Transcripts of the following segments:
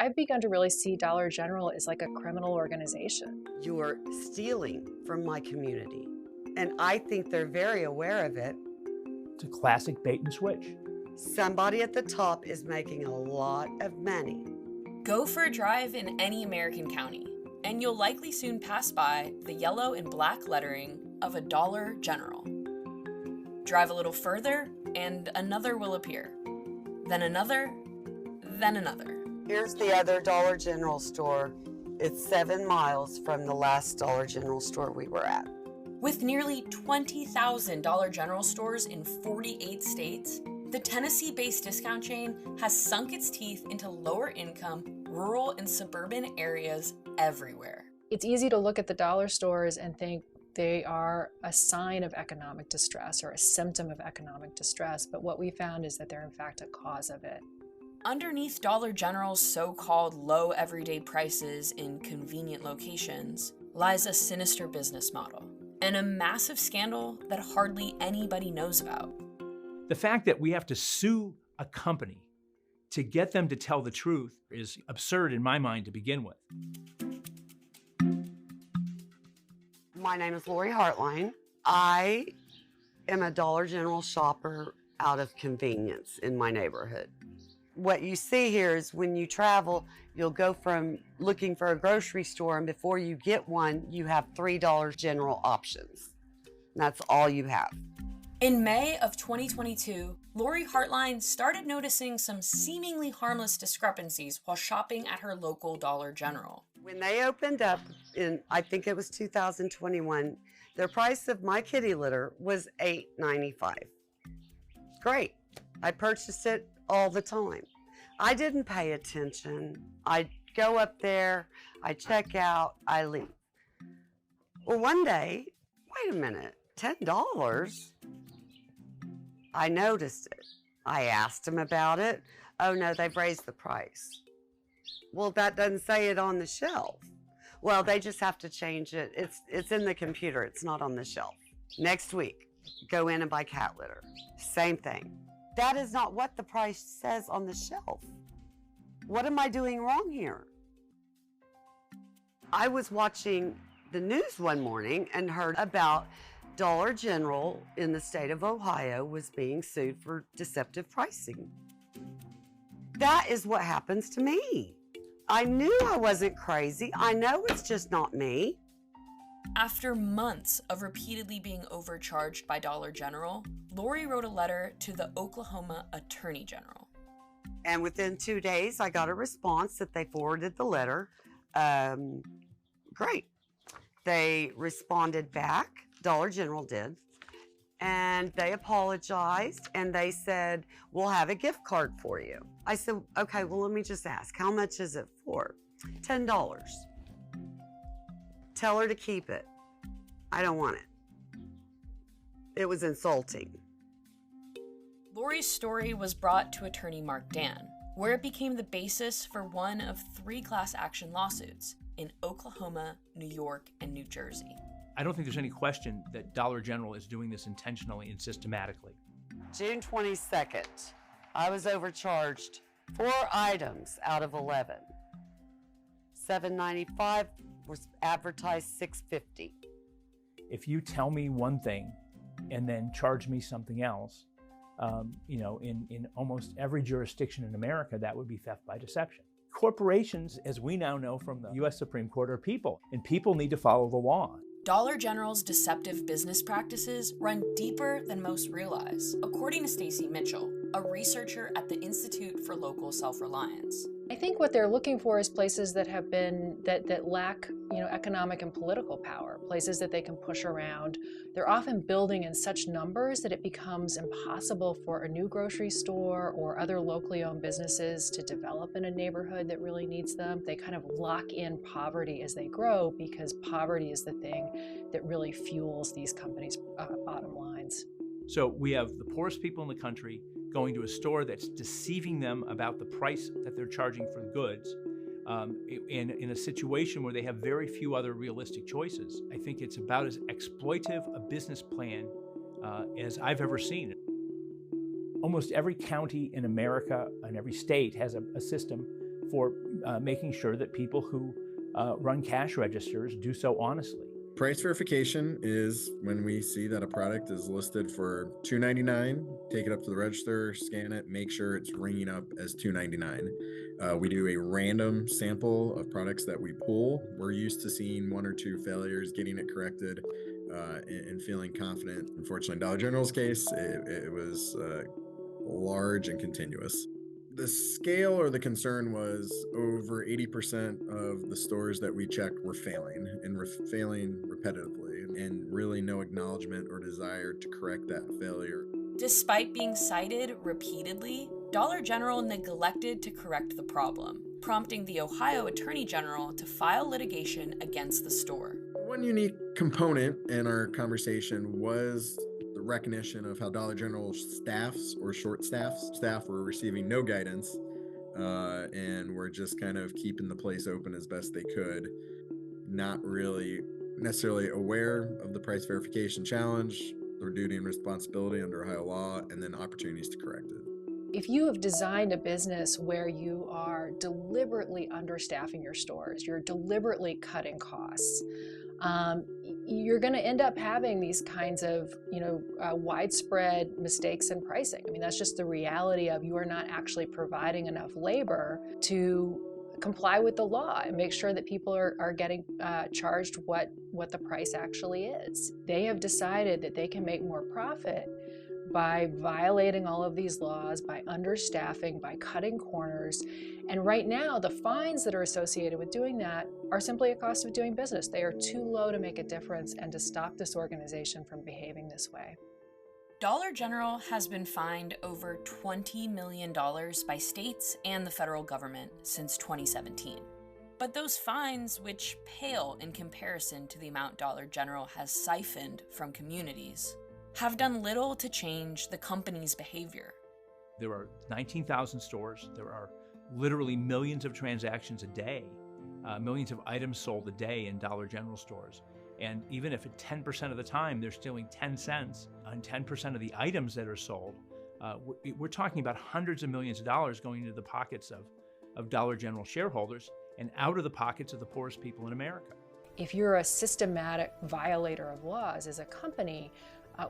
I've begun to really see Dollar General as like a criminal organization. You're stealing from my community, and I think they're very aware of it. It's a classic bait and switch. Somebody at the top is making a lot of money. Go for a drive in any American county, and you'll likely soon pass by the yellow and black lettering of a Dollar General. Drive a little further, and another will appear. Then another, then another. Here's the other Dollar General store. It's 7 miles from the last Dollar General store we were at. With nearly 20,000 Dollar General stores in 48 states, the Tennessee-based discount chain has sunk its teeth into lower-income, rural, and suburban areas everywhere. It's easy to look at the dollar stores and think they are a sign of economic distress or a symptom of economic distress, but what we found is that they're in fact a cause of it. Underneath Dollar General's so-called low everyday prices in convenient locations lies a sinister business model and a massive scandal that hardly anybody knows about. The fact that we have to sue a company to get them to tell the truth is absurd in my mind to begin with. My name is Lori Hartline. I am a Dollar General shopper out of convenience in my neighborhood. What you see here is when you travel, you'll go from looking for a grocery store, and before you get one, you have 3 Dollar General options. And that's all you have. In May of 2022, Lori Hartline started noticing some seemingly harmless discrepancies while shopping at her local Dollar General. When they opened up in, I think it was 2021, their price of my kitty litter was $8.95. Great. I purchased it all the time. I didn't pay attention. I go up there, I check out, I leave. Well, one day, wait a minute, $10? I noticed it. I asked him about it. Oh no, they've raised the price. Well, that doesn't say it on the shelf. Well, they just have to change it. It's in the computer, it's not on the shelf. Next week, go in and buy cat litter. Same thing. That is not what the price says on the shelf. What am I doing wrong here? I was watching the news one morning and heard about Dollar General in the state of Ohio was being sued for deceptive pricing. That is what happens to me. I knew I wasn't crazy. I know it's just not me. After months of repeatedly being overcharged by Dollar General, Lori wrote a letter to the Oklahoma Attorney General. And within 2 days, I got a response that they forwarded the letter. Great. They responded back, Dollar General did, and they apologized and they said, we'll have a gift card for you. I said, okay, well, let me just ask, how much is it for? $10. Tell her to keep it. I don't want it. It was insulting. Lori's story was brought to attorney Mark Dan, where it became the basis for one of 3 class action lawsuits in Oklahoma, New York, and New Jersey. I don't think there's any question that Dollar General is doing this intentionally and systematically. June 22nd, I was overcharged 4 items out of 11. $7.95 was advertised $6.50. If you tell me one thing and then charge me something else, in almost every jurisdiction in America, that would be theft by deception. Corporations, as we now know from the U.S. Supreme Court, are people, and people need to follow the law. Dollar General's deceptive business practices run deeper than most realize, according to Stacy Mitchell, a researcher at the Institute for Local Self-Reliance. I think what they're looking for is places that have been, that lack, economic and political power, places that they can push around. They're often building in such numbers that it becomes impossible for a new grocery store or other locally owned businesses to develop in a neighborhood that really needs them. They kind of lock in poverty as they grow because poverty is the thing that really fuels these companies' bottom lines. So we have the poorest people in the country going to a store that's deceiving them about the price that they're charging for the goods, in a situation where they have very few other realistic choices. I think it's about as exploitive a business plan as I've ever seen. Almost every county in America and every state has a system for making sure that people who run cash registers do so honestly. Price verification is when we see that a product is listed for $2.99, take it up to the register, scan it, make sure it's ringing up as $2.99. We do a random sample of products that we pull. We're used to seeing 1 or 2 failures, getting it corrected, and feeling confident. Unfortunately, in Dollar General's case, it was large and continuous. The scale or the concern was over 80% of the stores that we checked were failing and failing repetitively, and really no acknowledgement or desire to correct that failure. Despite being cited repeatedly, Dollar General neglected to correct the problem, prompting the Ohio Attorney General to file litigation against the store. One unique component in our conversation was the recognition of how Dollar General staffs or short staff were receiving no guidance, and were just kind of keeping the place open as best they could, not really necessarily aware of the price verification challenge, their duty and responsibility under Ohio law, and then opportunities to correct it. If you have designed a business where you are deliberately understaffing your stores, you're deliberately cutting costs, you're going to end up having these kinds of, widespread mistakes in pricing. I mean, that's just the reality of you are not actually providing enough labor to comply with the law and make sure that people are getting charged what the price actually is. They have decided that they can make more profit by violating all of these laws, by understaffing, by cutting corners. And right now, the fines that are associated with doing that are simply a cost of doing business. They are too low to make a difference and to stop this organization from behaving this way. Dollar General has been fined over $20 million by states and the federal government since 2017. But those fines, which pale in comparison to the amount Dollar General has siphoned from communities, have done little to change the company's behavior. There are 19,000 stores. There are literally millions of transactions a day, millions of items sold a day in Dollar General stores. And even if at 10% of the time they're stealing 10 cents on 10% of the items that are sold, we're talking about hundreds of millions of dollars going into the pockets of Dollar General shareholders and out of the pockets of the poorest people in America. If you're a systematic violator of laws as a company,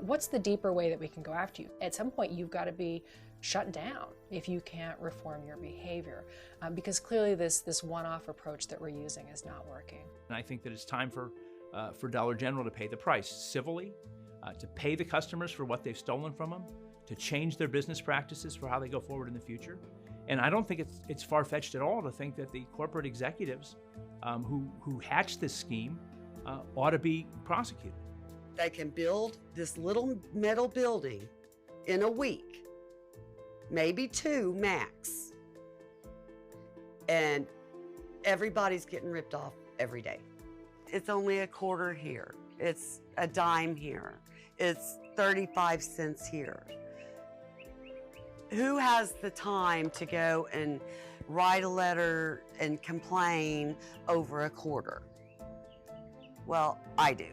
what's the deeper way that we can go after you? At some point, you've got to be shut down if you can't reform your behavior, because clearly this one-off approach that we're using is not working. And I think that it's time for Dollar General to pay the price civilly, to pay the customers for what they've stolen from them, to change their business practices for how they go forward in the future. And I don't think it's far-fetched at all to think that the corporate executives who hatched this scheme ought to be prosecuted. They can build this little metal building in a week, maybe 2 max, and everybody's getting ripped off every day. It's only a quarter here. It's a dime here. It's 35 cents here. Who has the time to go and write a letter and complain over a quarter? Well, I do.